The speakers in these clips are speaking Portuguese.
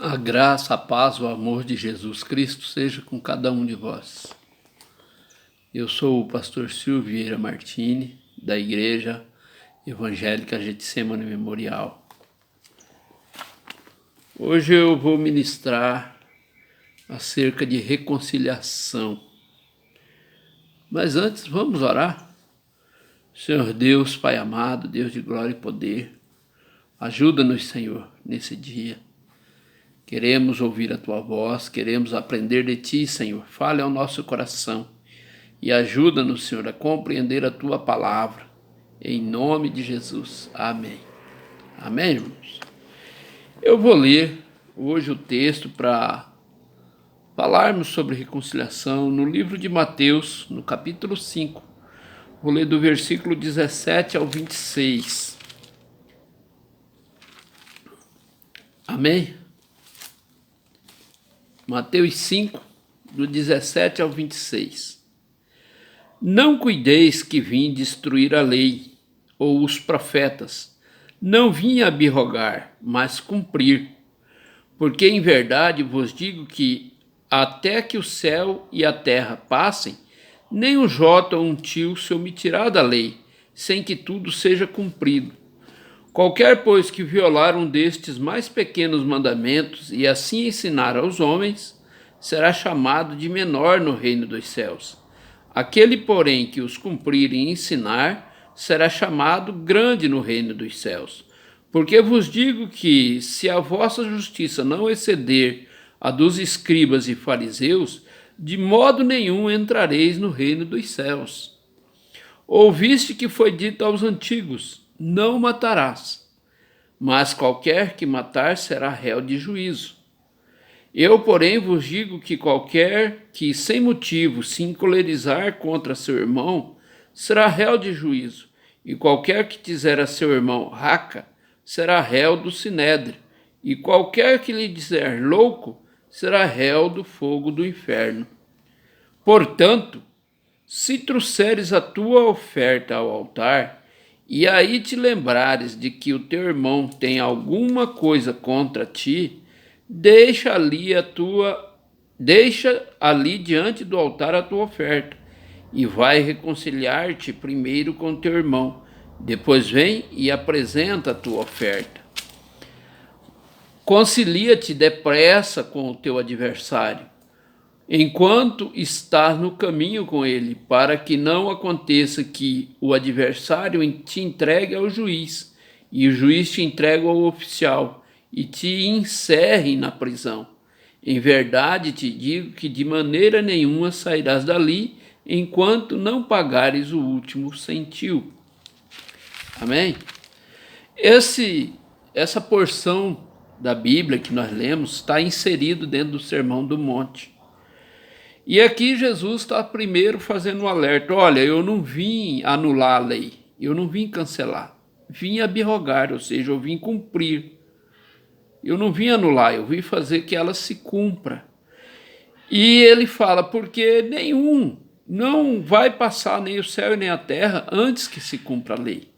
A graça, a paz, o amor de Jesus Cristo seja com cada um de vós. Eu sou o pastor Silvio Vieira Martini, da Igreja Evangélica Getsemane Memorial. Hoje eu vou ministrar acerca de reconciliação. Mas antes, vamos orar? Senhor Deus, Pai amado, Deus de glória e poder, ajuda-nos, Senhor, nesse dia. Queremos ouvir a Tua voz, queremos aprender de Ti, Senhor. Fale ao nosso coração e ajuda-nos, Senhor, a compreender a Tua palavra. Em nome de Jesus. Amém. Amém, irmãos? Eu vou ler hoje o texto para falarmos sobre reconciliação no livro de Mateus, no capítulo 5. Vou ler do versículo 17 ao 26. Amém? Mateus 5, do 17 ao 26. Não cuideis que vim destruir a lei, ou os profetas. Não vim abirrogar, mas cumprir. Porque em verdade vos digo que, até que o céu e a terra passem, nem um jota ou um tio se omitirá da lei, sem que tudo seja cumprido. Qualquer, pois, que violar um destes mais pequenos mandamentos e assim ensinar aos homens, será chamado de menor no reino dos céus. Aquele, porém, que os cumprir e ensinar, será chamado grande no reino dos céus. Porque vos digo que, se a vossa justiça não exceder a dos escribas e fariseus, de modo nenhum entrareis no reino dos céus. Ouviste que foi dito aos antigos: não matarás, mas qualquer que matar será réu de juízo. Eu, porém, vos digo que qualquer que sem motivo se encolerizar contra seu irmão será réu de juízo, e qualquer que dizer a seu irmão raca será réu do sinédrio, e qualquer que lhe dizer louco será réu do fogo do inferno. Portanto, se trouxeres a tua oferta ao altar, e aí te lembrares de que o teu irmão tem alguma coisa contra ti, deixa ali diante do altar a tua oferta, e vai reconciliar-te primeiro com teu irmão. Depois vem e apresenta a tua oferta. Concilia-te depressa com o teu adversário, enquanto estás no caminho com ele, para que não aconteça que o adversário te entregue ao juiz, e o juiz te entregue ao oficial, e te encerre na prisão. Em verdade te digo que de maneira nenhuma sairás dali, enquanto não pagares o último centil. Amém? Essa porção da Bíblia que nós lemos está inserido dentro do Sermão do Monte. E aqui Jesus está primeiro fazendo um alerta: olha, eu não vim anular a lei, eu não vim cancelar, vim abirrogar, ou seja, eu vim cumprir. Eu não vim anular, eu vim fazer que ela se cumpra. E ele fala, porque não vai passar nem o céu e nem a terra antes que se cumpra a lei.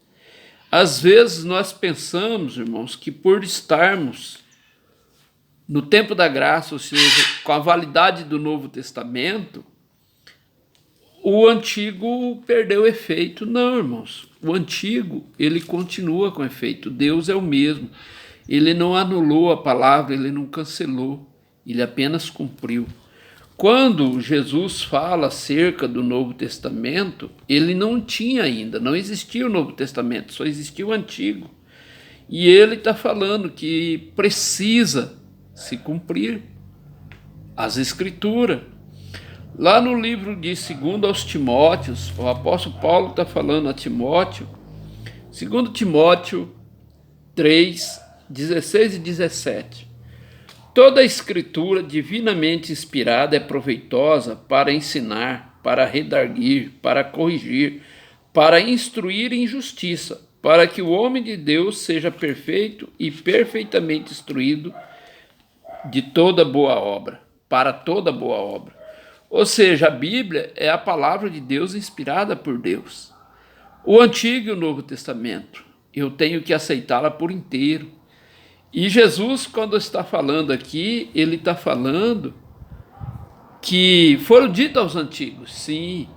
Às vezes nós pensamos, irmãos, que por estarmos no tempo da graça, ou seja, com a validade do Novo Testamento, o antigo perdeu efeito. Não, irmãos. O antigo, ele continua com efeito. Deus é o mesmo. Ele não anulou a palavra, ele não cancelou. Ele apenas cumpriu. Quando Jesus fala acerca do Novo Testamento, ele não tinha ainda, não existia o Novo Testamento, só existia o Antigo. E ele está falando que precisa se cumprir as Escrituras. Lá no livro de 2 aos Timóteos, o apóstolo Paulo está falando a Timóteo, 2 Timóteo 3, 16 e 17. Toda a Escritura divinamente inspirada é proveitosa para ensinar, para redarguir, para corrigir, para instruir em justiça, para que o homem de Deus seja perfeito e perfeitamente instruído de toda boa obra, para toda boa obra. Ou seja, a Bíblia é a palavra de Deus inspirada por Deus. O Antigo e o Novo Testamento, eu tenho que aceitá-la por inteiro. E Jesus, quando está falando aqui, ele está falando que foram ditos aos antigos, sim,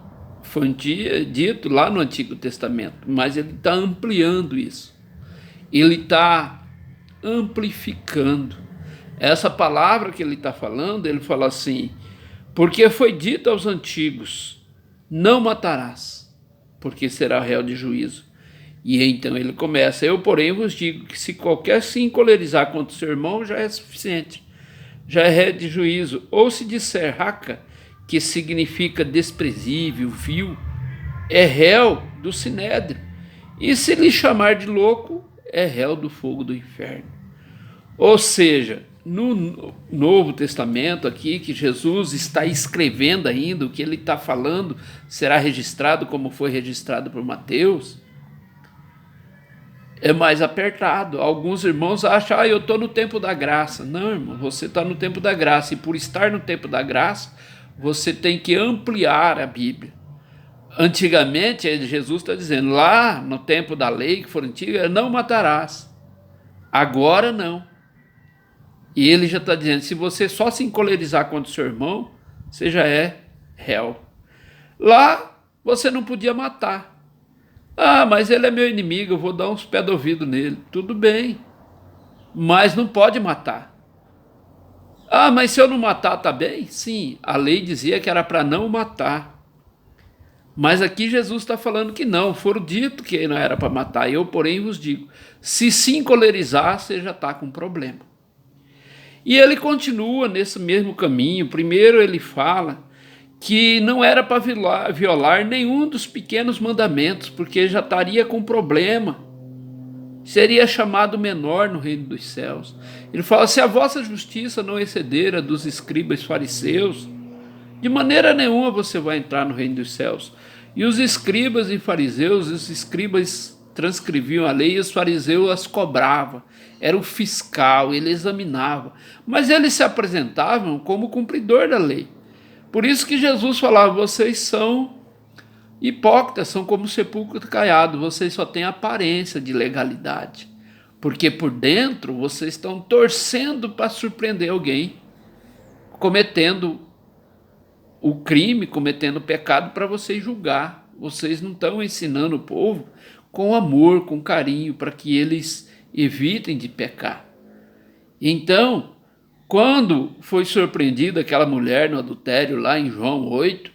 foi dito lá no Antigo Testamento, mas ele está ampliando isso, ele está amplificando. Essa palavra que ele está falando, ele fala assim, porque foi dito aos antigos, não matarás, porque será réu de juízo. E então ele começa, eu porém vos digo que se qualquer se encolerizar contra o seu irmão, já é suficiente, já é réu de juízo. Ou se disser raca, que significa desprezível, vil, é réu do sinédrio. E se lhe chamar de louco, é réu do fogo do inferno. Ou seja, no Novo Testamento aqui, que Jesus está escrevendo ainda, o que ele está falando será registrado como foi registrado por Mateus, é mais apertado. Alguns irmãos acham, eu estou no tempo da graça. Não, irmão, você está no tempo da graça, e por estar no tempo da graça, você tem que ampliar a Bíblia. Antigamente, Jesus está dizendo, lá no tempo da lei, que for antiga, não matarás. Agora não. E ele já está dizendo, se você só se encolerizar contra o seu irmão, você já é réu. Lá, você não podia matar. Ah, mas ele é meu inimigo, eu vou dar uns pés do ouvido nele. Tudo bem, mas não pode matar. Ah, mas se eu não matar, tá bem? Sim, a lei dizia que era para não matar. Mas aqui Jesus está falando que não, foram dito que não era para matar. Eu, porém, vos digo, se encolerizar, você já está com problema. E ele continua nesse mesmo caminho. Primeiro ele fala que não era para violar nenhum dos pequenos mandamentos, porque já estaria com problema. Seria chamado menor no reino dos céus. Ele fala, se a vossa justiça não exceder a dos escribas fariseus, de maneira nenhuma você vai entrar no reino dos céus. E os escribas e fariseus, os escribas transcreviam a lei e os fariseus as cobravam. Era o fiscal, ele examinava. Mas eles se apresentavam como cumpridor da lei. Por isso que Jesus falava, vocês são hipócritas, são como sepulcro caiado, vocês só têm aparência de legalidade. Porque por dentro vocês estão torcendo para surpreender alguém, cometendo o crime, cometendo o pecado para vocês julgar. Vocês não estão ensinando o povo com amor, com carinho, para que eles evitem de pecar. Então, quando foi surpreendida aquela mulher no adultério lá em João 8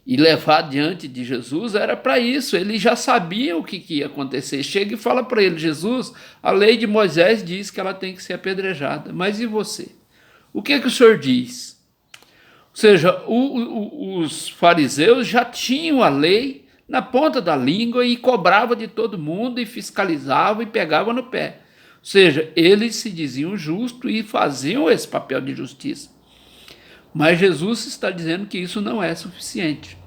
e levada diante de Jesus, era para isso, ele já sabia o que ia acontecer. Chega e fala para ele, Jesus, a lei de Moisés diz que ela tem que ser apedrejada, mas e você? O que o senhor diz? Ou seja, os fariseus já tinham a lei na ponta da língua e cobrava de todo mundo e fiscalizava e pegava no pé. Ou seja, eles se diziam justos e faziam esse papel de justiça. Mas Jesus está dizendo que isso não é suficiente.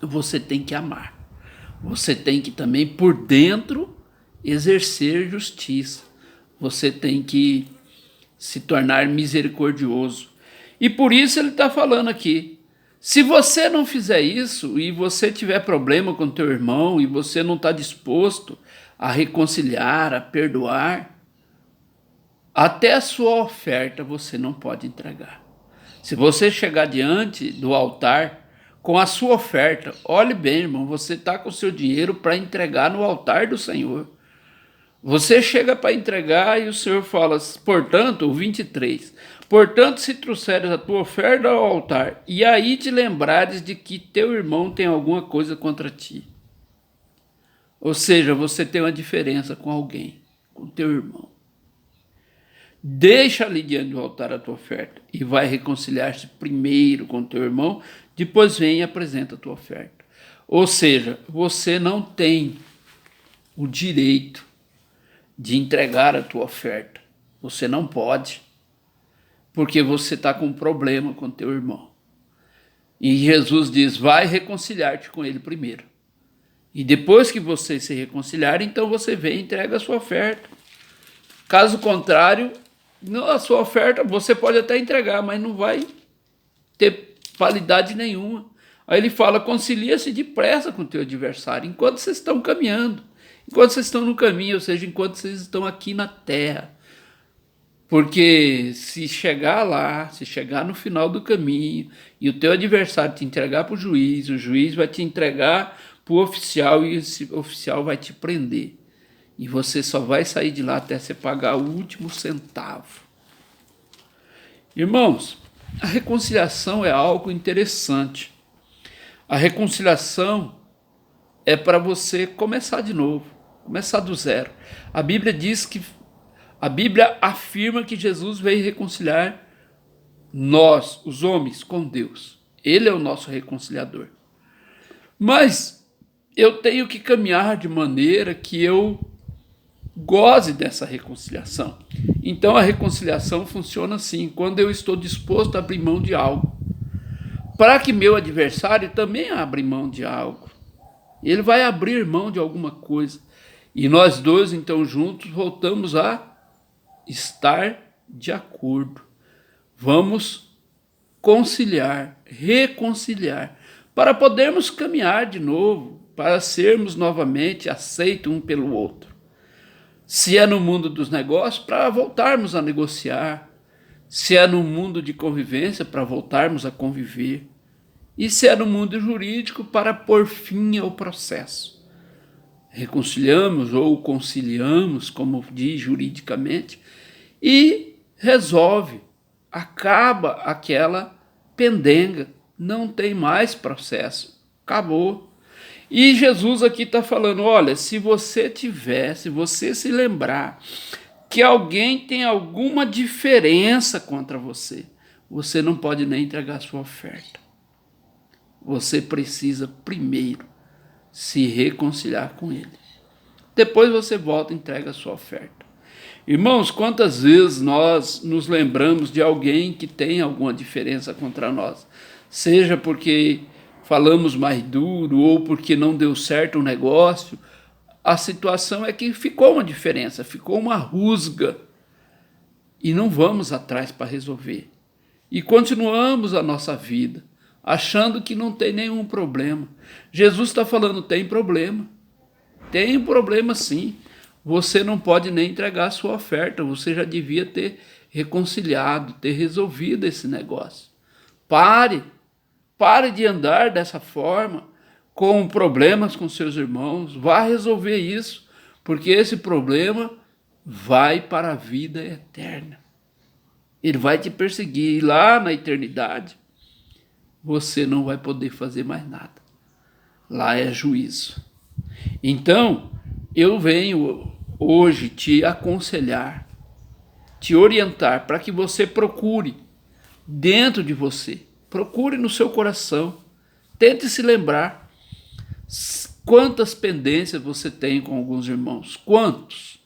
Você tem que amar. Você tem que também, por dentro, exercer justiça. Você tem que se tornar misericordioso. E por isso ele está falando aqui, se você não fizer isso e você tiver problema com teu irmão e você não está disposto a reconciliar, a perdoar, até a sua oferta você não pode entregar. Se você chegar diante do altar com a sua oferta, olhe bem, irmão, você está com o seu dinheiro para entregar no altar do Senhor. Você chega para entregar e o Senhor fala, portanto, o 23, portanto, se trouxeres a tua oferta ao altar, e aí te lembrares de que teu irmão tem alguma coisa contra ti. Ou seja, você tem uma diferença com alguém, com teu irmão. Deixa ali diante do altar a tua oferta e vai reconciliar-se primeiro com teu irmão, depois vem e apresenta a tua oferta. Ou seja, você não tem o direito de entregar a tua oferta. Você não pode, porque você está com um problema com teu irmão. E Jesus diz, vai reconciliar-te com ele primeiro. E depois que vocês se reconciliarem, então você vem e entrega a sua oferta. Caso contrário, a sua oferta você pode até entregar, mas não vai ter validade nenhuma. Aí ele fala, concilia-se depressa com o teu adversário, enquanto vocês estão caminhando, enquanto vocês estão no caminho, ou seja, enquanto vocês estão aqui na terra. Porque se chegar lá, se chegar no final do caminho e o teu adversário te entregar para o juiz vai te entregar para o oficial e esse oficial vai te prender. E você só vai sair de lá até você pagar o último centavo. Irmãos, a reconciliação é algo interessante. A reconciliação é para você começar de novo, começar do zero. A Bíblia afirma que Jesus veio reconciliar nós, os homens, com Deus. Ele é o nosso reconciliador. Mas eu tenho que caminhar de maneira que eu goze dessa reconciliação. Então a reconciliação funciona assim, quando eu estou disposto a abrir mão de algo, para que meu adversário também abra mão de algo. Ele vai abrir mão de alguma coisa. E nós dois, então, juntos, voltamos a estar de acordo. Vamos conciliar, reconciliar, para podermos caminhar de novo, para sermos novamente aceitos um pelo outro. Se é no mundo dos negócios, para voltarmos a negociar. Se é no mundo de convivência, para voltarmos a conviver. E se é no mundo jurídico, para pôr fim ao processo. Reconciliamos ou conciliamos, como diz juridicamente, e resolve, acaba aquela pendenga, não tem mais processo, acabou. E Jesus aqui está falando, olha, se você se lembrar que alguém tem alguma diferença contra você, você não pode nem entregar sua oferta. Você precisa primeiro se reconciliar com ele. Depois você volta e entrega a sua oferta. Irmãos, quantas vezes nós nos lembramos de alguém que tem alguma diferença contra nós? Seja porque falamos mais duro ou porque não deu certo o negócio, a situação é que ficou uma diferença, ficou uma rusga e não vamos atrás para resolver. E continuamos a nossa vida, achando que não tem nenhum problema. Jesus está falando, tem problema sim. Você não pode nem entregar a sua oferta, você já devia ter reconciliado, ter resolvido esse negócio. Pare de andar dessa forma, com problemas com seus irmãos, vá resolver isso, porque esse problema vai para a vida eterna. Ele vai te perseguir, e lá na eternidade, você não vai poder fazer mais nada. Lá é juízo. Então, eu venho hoje te aconselhar, te orientar para que você procure dentro de você, procure no seu coração, tente se lembrar quantas pendências você tem com alguns irmãos, quantos?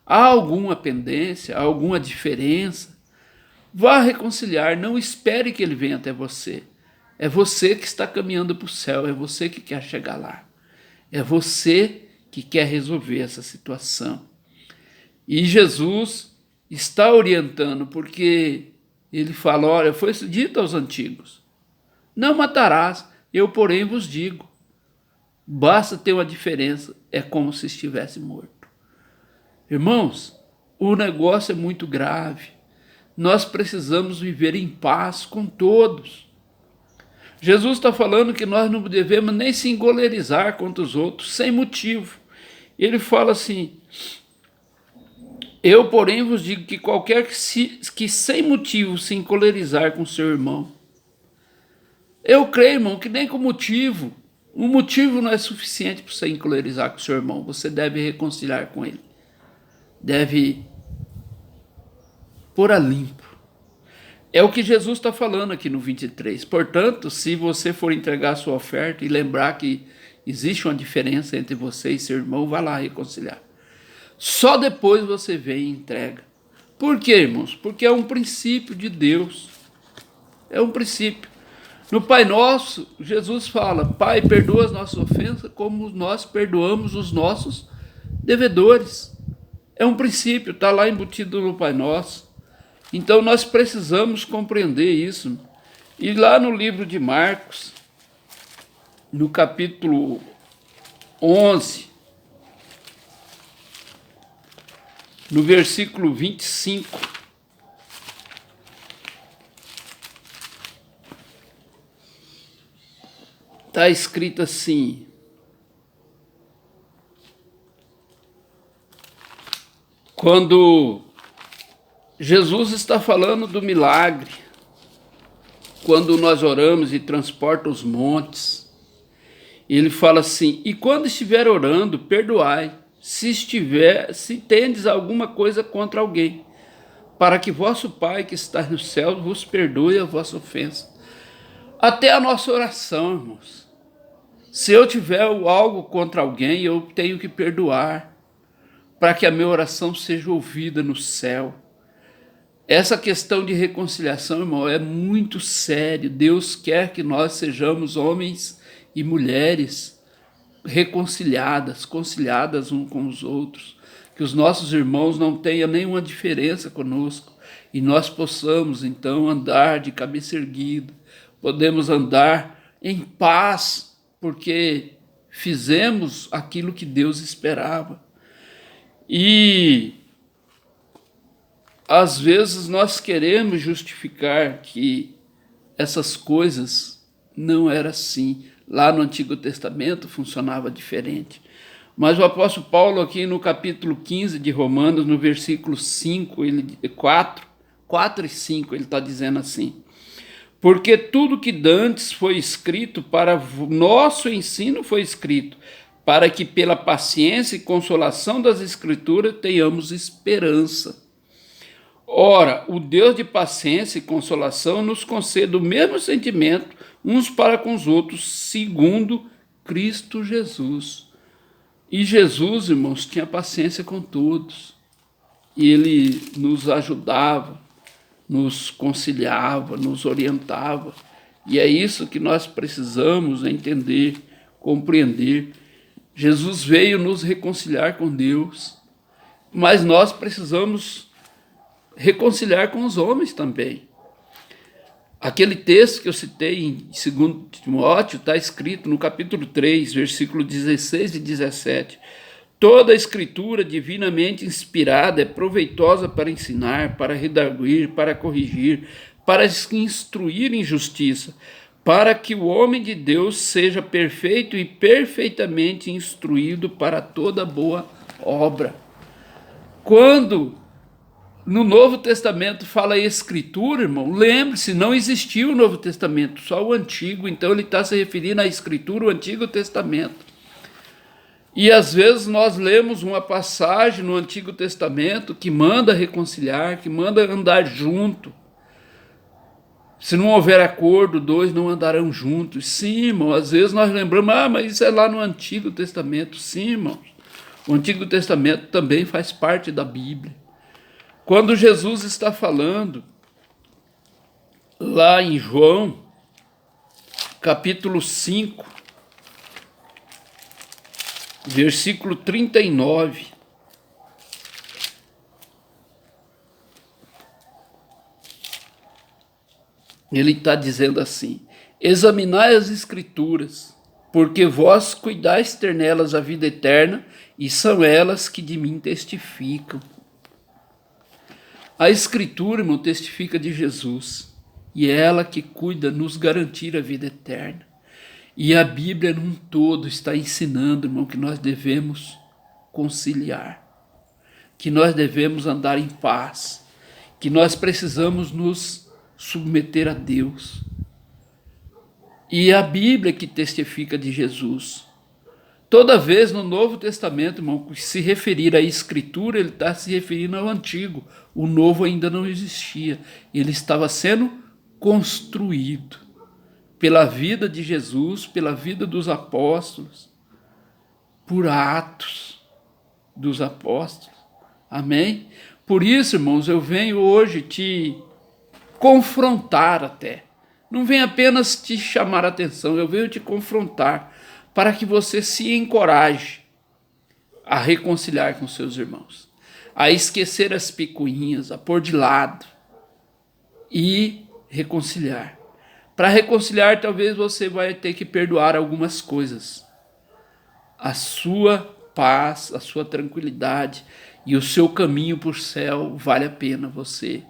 Há alguma pendência, há alguma diferença? Vá reconciliar, não espere que ele venha até você. É você que está caminhando para o céu, é você que quer chegar lá. É você que quer resolver essa situação. E Jesus está orientando, porque ele fala, olha, foi dito aos antigos, não matarás, eu porém vos digo. Basta ter uma diferença, é como se estivesse morto. Irmãos, o negócio é muito grave. Nós precisamos viver em paz com todos. Jesus está falando que nós não devemos nem se engolerizar contra os outros, sem motivo. Ele fala assim, eu, porém, vos digo que qualquer que sem motivo se encolerizar com seu irmão, eu creio, irmão, que nem com motivo, um motivo não é suficiente para você encolerizar com seu irmão, você deve reconciliar com ele, deve pôr a limpo. É o que Jesus está falando aqui no 23. Portanto, se você for entregar a sua oferta e lembrar que existe uma diferença entre você e seu irmão, vá lá reconciliar. Só depois você vem e entrega. Por quê, irmãos? Porque é um princípio de Deus. É um princípio. No Pai Nosso, Jesus fala, Pai, perdoa as nossas ofensas como nós perdoamos os nossos devedores. É um princípio, está lá embutido no Pai Nosso. Então nós precisamos compreender isso. E lá no livro de Marcos, no capítulo 11, no versículo 25, está escrito assim: quando Jesus está falando do milagre, quando nós oramos e transporta os montes, ele fala assim: e quando estiver orando, perdoai, se tendes alguma coisa contra alguém, para que vosso Pai que está no céu vos perdoe a vossa ofensa. Até a nossa oração, irmãos. Se eu tiver algo contra alguém, eu tenho que perdoar, para que a minha oração seja ouvida no céu. Essa questão de reconciliação, irmão, é muito sério. Deus quer que nós sejamos homens e mulheres reconciliadas, conciliadas uns com os outros, que os nossos irmãos não tenham nenhuma diferença conosco e nós possamos então andar de cabeça erguida, podemos andar em paz, porque fizemos aquilo que Deus esperava. E às vezes nós queremos justificar que essas coisas não eram assim. Lá no Antigo Testamento funcionava diferente. Mas o apóstolo Paulo aqui no capítulo 15 de Romanos, no versículo 5, 4 e 5, ele está dizendo assim: porque tudo que dantes foi escrito para nosso ensino foi escrito, para que pela paciência e consolação das Escrituras tenhamos esperança. Ora, o Deus de paciência e consolação nos concede o mesmo sentimento uns para com os outros, segundo Cristo Jesus. E Jesus, irmãos, tinha paciência com todos. E ele nos ajudava, nos conciliava, nos orientava. E é isso que nós precisamos entender, compreender. Jesus veio nos reconciliar com Deus, mas nós precisamos reconciliar com os homens também. Aquele texto que eu citei em 2 Timóteo está escrito no capítulo 3, versículo 16 e 17. Toda a escritura divinamente inspirada é proveitosa para ensinar, para redarguir, para corrigir, para instruir em justiça, para que o homem de Deus seja perfeito e perfeitamente instruído para toda boa obra. Quando no Novo Testamento fala Escritura, irmão, lembre-se, não existiu o Novo Testamento, só o Antigo, então ele está se referindo à Escritura, o Antigo Testamento. E às vezes nós lemos uma passagem no Antigo Testamento que manda reconciliar, que manda andar junto. Se não houver acordo, dois não andarão juntos. Sim, irmão, às vezes nós lembramos, mas isso é lá no Antigo Testamento. Sim, irmãos, o Antigo Testamento também faz parte da Bíblia. Quando Jesus está falando, lá em João, capítulo 5, versículo 39, ele está dizendo assim: examinai as Escrituras, porque vós cuidais ter nelas a vida eterna, e são elas que de mim testificam. A Escritura, irmão, testifica de Jesus, e é ela que cuida nos garantir a vida eterna. E a Bíblia num todo está ensinando, irmão, que nós devemos conciliar, que nós devemos andar em paz, que nós precisamos nos submeter a Deus. E é a Bíblia que testifica de Jesus. Toda vez no Novo Testamento, irmão, que se referir à Escritura, ele está se referindo ao Antigo. O Novo ainda não existia. Ele estava sendo construído pela vida de Jesus, pela vida dos apóstolos, por Atos dos apóstolos. Amém? Por isso, irmãos, eu venho hoje te confrontar até. Não venho apenas te chamar a atenção, eu venho te confrontar, para que você se encoraje a reconciliar com seus irmãos, a esquecer as picuinhas, a pôr de lado e reconciliar. Para reconciliar, talvez você vai ter que perdoar algumas coisas. A sua paz, a sua tranquilidade e o seu caminho para o céu vale a pena você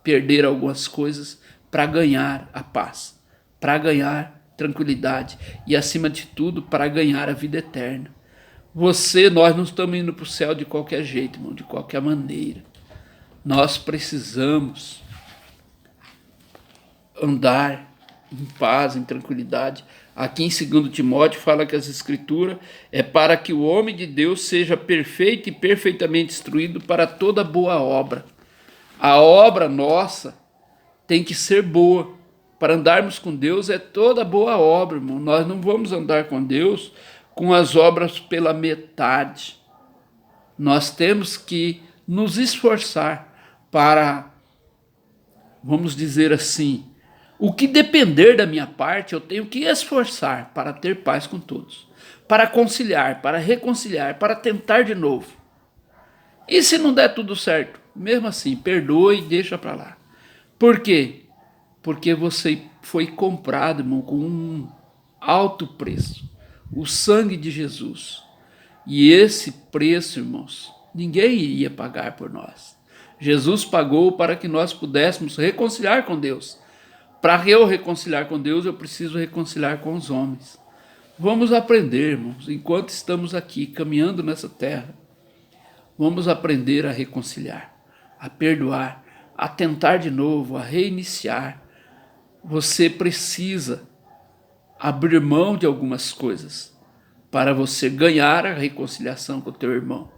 perder algumas coisas para ganhar a paz, para ganhar tranquilidade e, acima de tudo, para ganhar a vida eterna. Nós não estamos indo para o céu de qualquer jeito, irmão, de qualquer maneira. Nós precisamos andar em paz, em tranquilidade. Aqui em 2 Timóteo fala que as Escrituras é para que o homem de Deus seja perfeito e perfeitamente instruído para toda boa obra. A obra nossa tem que ser boa. Para andarmos com Deus é toda boa obra, irmão. Nós não vamos andar com Deus com as obras pela metade. Nós temos que nos esforçar para, vamos dizer assim, o que depender da minha parte, eu tenho que esforçar para ter paz com todos, para conciliar, para reconciliar, para tentar de novo. E se não der tudo certo, mesmo assim, perdoe e deixa para lá. Por quê? Porque você foi comprado, irmão, com um alto preço, o sangue de Jesus. E esse preço, irmãos, ninguém iria pagar por nós. Jesus pagou para que nós pudéssemos reconciliar com Deus. Para eu reconciliar com Deus, eu preciso reconciliar com os homens. Vamos aprender, irmãos, enquanto estamos aqui caminhando nessa terra, vamos aprender a reconciliar, a perdoar, a tentar de novo, a reiniciar. Você precisa abrir mão de algumas coisas para você ganhar a reconciliação com o teu irmão.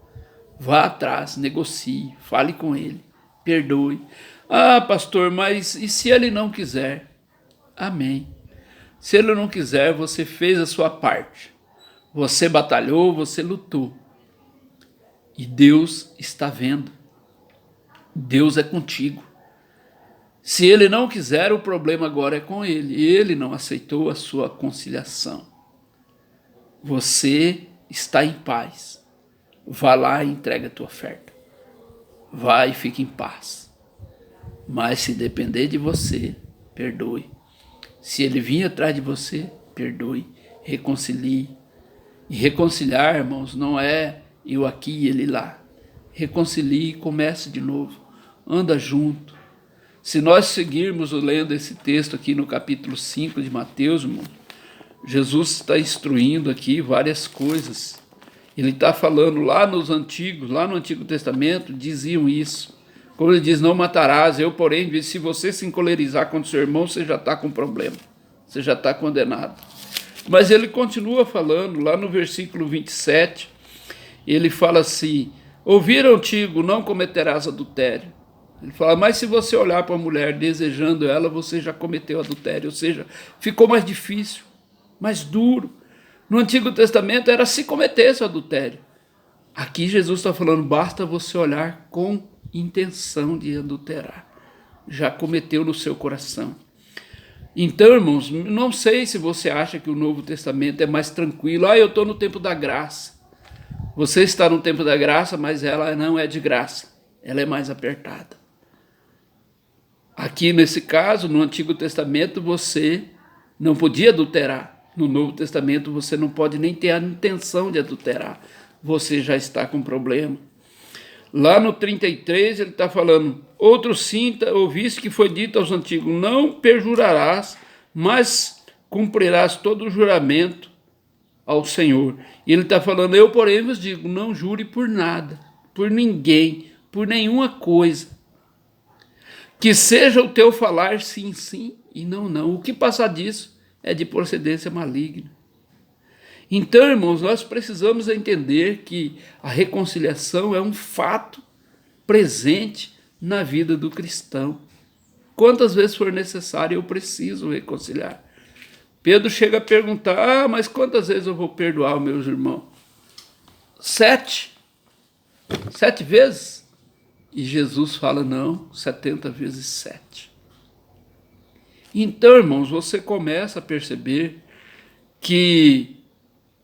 Vá atrás, negocie, fale com ele, perdoe. Ah, pastor, mas e se ele não quiser? Amém. Se ele não quiser, você fez a sua parte. Você batalhou, você lutou. E Deus está vendo. Deus é contigo. Se ele não quiser, o problema agora é com ele. Ele não aceitou a sua conciliação. Você está em paz. Vá lá e entrega a tua oferta. Vá e fique em paz. Mas se depender de você, perdoe. Se ele vir atrás de você, perdoe, reconcilie. E reconciliar, irmãos, não é eu aqui e ele lá. Reconcilie e comece de novo. Anda junto. Se nós seguirmos lendo esse texto aqui no capítulo 5 de Mateus, irmão, Jesus está instruindo aqui várias coisas. Ele está falando lá no Antigo Testamento, diziam isso. Como ele diz, não matarás. Eu, porém, se você se encolerizar contra o seu irmão, você já está com problema. Você já está condenado. Mas ele continua falando, lá no versículo 27, ele fala assim, ouviram-te, não cometerás adultério. Ele fala, mas se você olhar para a mulher desejando ela, você já cometeu adultério. Ou seja, ficou mais difícil, mais duro. No Antigo Testamento era se cometesse o adultério. Aqui Jesus está falando, basta você olhar com intenção de adulterar. Já cometeu no seu coração. Então, irmãos, não sei se você acha que o Novo Testamento é mais tranquilo. Eu estou no tempo da graça. Você está no tempo da graça, mas ela não é de graça. Ela é mais apertada. Aqui, nesse caso, no Antigo Testamento, você não podia adulterar. No Novo Testamento, você não pode nem ter a intenção de adulterar. Você já está com problema. Lá no 33, ele está falando, outro sim, ouviste que foi dito aos antigos, não perjurarás, mas cumprirás todo o juramento ao Senhor. E ele está falando, eu, porém, vos digo, não jure por nada, por ninguém, por nenhuma coisa. Que seja o teu falar sim, sim e não, não. O que passar disso é de procedência maligna. Então, irmãos, nós precisamos entender que a reconciliação é um fato presente na vida do cristão. Quantas vezes for necessário, eu preciso reconciliar. Pedro chega a perguntar, mas quantas vezes eu vou perdoar os meus irmãos? 7? 7 vezes? E Jesus fala, não, 70 vezes 7. Então, irmãos, você começa a perceber que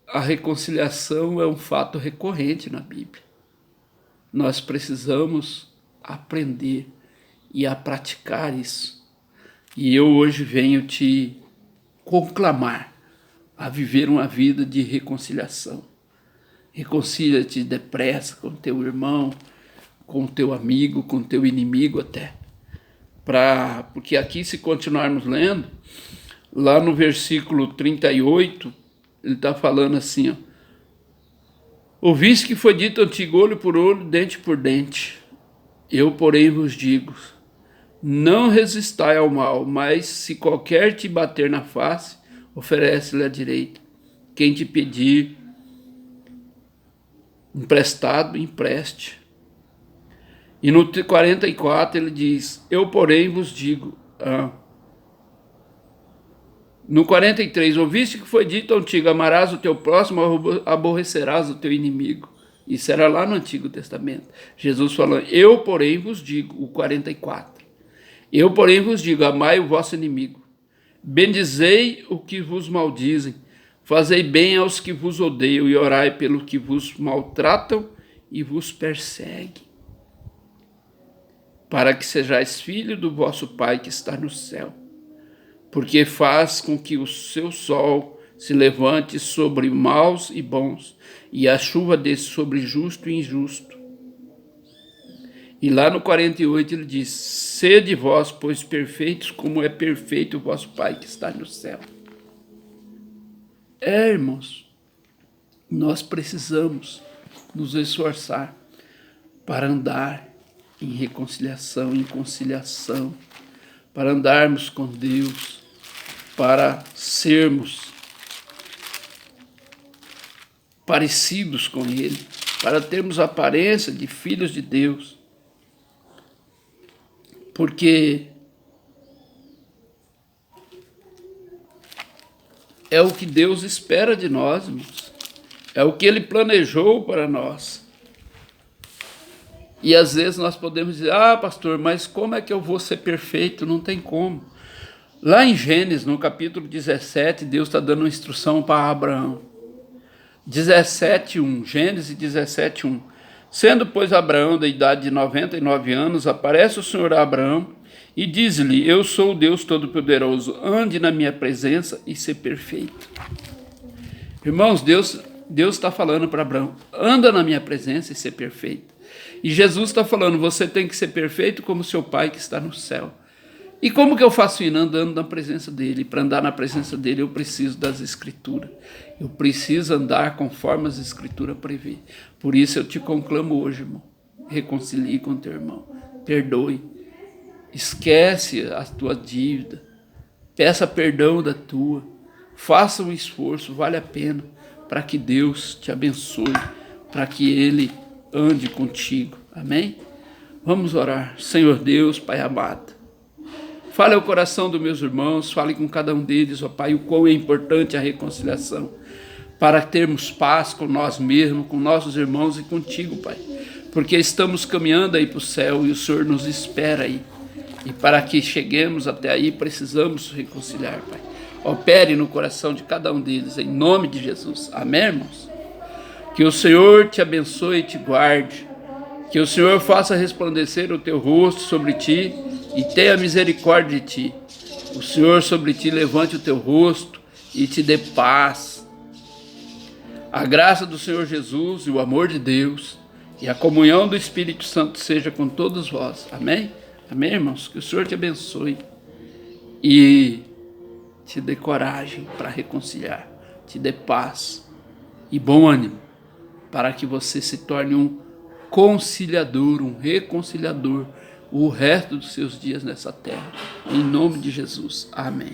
a reconciliação é um fato recorrente na Bíblia. Nós precisamos aprender e a praticar isso. E eu hoje venho te conclamar a viver uma vida de reconciliação. Reconcilia-te depressa com teu irmão, com teu amigo, com teu inimigo até. Porque aqui, se continuarmos lendo, lá no versículo 38, ele está falando assim, ó: ouviste que foi dito antigo, olho por olho, dente por dente. Eu, porém, vos digo, não resistai ao mal, mas se qualquer te bater na face, oferece-lhe a direita. Quem te pedir emprestado, empreste. E no 44 ele diz, eu, porém, vos digo... No 43, ouviste que foi dito antigo, amarás o teu próximo, aborrecerás o teu inimigo. Isso era lá no Antigo Testamento. Jesus falando, eu, porém, vos digo, o 44. Eu, porém, vos digo, amai o vosso inimigo. Bendizei o que vos maldizem. Fazei bem aos que vos odeiam e orai pelo que vos maltratam e vos perseguem. Para que sejais filho do vosso Pai que está no céu. Porque faz com que o seu sol se levante sobre maus e bons, e a chuva desce sobre justo e injusto. E lá no 48 ele diz, sede vós, pois perfeitos, como é perfeito o vosso Pai que está no céu. Irmãos, nós precisamos nos esforçar para andar em reconciliação, em conciliação, para andarmos com Deus, para sermos parecidos com Ele, para termos a aparência de filhos de Deus. Porque é o que Deus espera de nós, irmãos. É o que Ele planejou para nós. E às vezes nós podemos dizer, pastor, mas como é que eu vou ser perfeito? Não tem como. Lá em Gênesis, no capítulo 17, Deus está dando uma instrução para Abraão. 17:1, Gênesis 17:1. Sendo, pois, Abraão da idade de 99 anos, aparece o Senhor a Abraão e diz-lhe, eu sou o Deus Todo-Poderoso, ande na minha presença e ser perfeito. Irmãos, Deus está falando para Abraão, anda na minha presença e ser perfeito. E Jesus está falando, você tem que ser perfeito como seu Pai que está no céu. E como que eu faço isso? Andando na presença dele. Para andar na presença dele, eu preciso das Escrituras. Eu preciso andar conforme as Escrituras prevê. Por isso eu te conclamo hoje, irmão. Reconcilie com teu irmão. Perdoe. Esquece a tua dívida. Peça perdão da tua. Faça um esforço, vale a pena, para que Deus te abençoe, para que Ele ande contigo. Amém? Vamos orar. Senhor Deus, Pai amado, fale ao coração dos meus irmãos, fale com cada um deles, ó Pai, o quão é importante a reconciliação, para termos paz com nós mesmos, com nossos irmãos e contigo, Pai, porque estamos caminhando aí para o céu e o Senhor nos espera aí, e para que cheguemos até aí, precisamos reconciliar, Pai. Opere no coração de cada um deles, em nome de Jesus. Amém, irmãos? Que o Senhor te abençoe e te guarde, que o Senhor faça resplandecer o teu rosto sobre ti e tenha misericórdia de ti. O Senhor sobre ti levante o teu rosto e te dê paz. A graça do Senhor Jesus e o amor de Deus e a comunhão do Espírito Santo seja com todos vós. Amém? Amém, irmãos? Que o Senhor te abençoe e te dê coragem para reconciliar, te dê paz e bom ânimo, para que você se torne um conciliador, um reconciliador, o resto dos seus dias nessa terra. Em nome de Jesus. Amém.